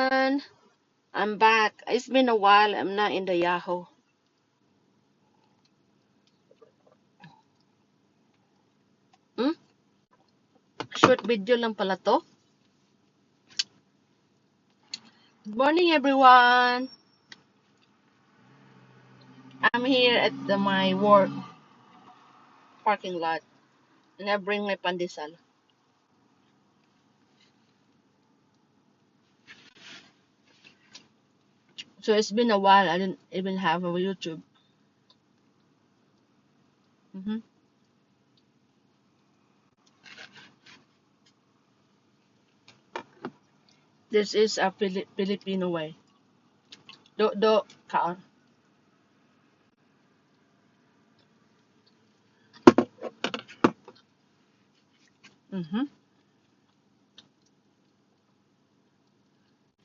everyone. I'm back. It's been a while. I'm not in the Yahoo. Hmm? Short video lang pala to. Good morning, everyone. I'm here at my work parking lot, and I bring my pandesal. So it's been a while. I didn't even have a YouTube. hmm This is a Filipino way. Do kaon. Mm-hmm.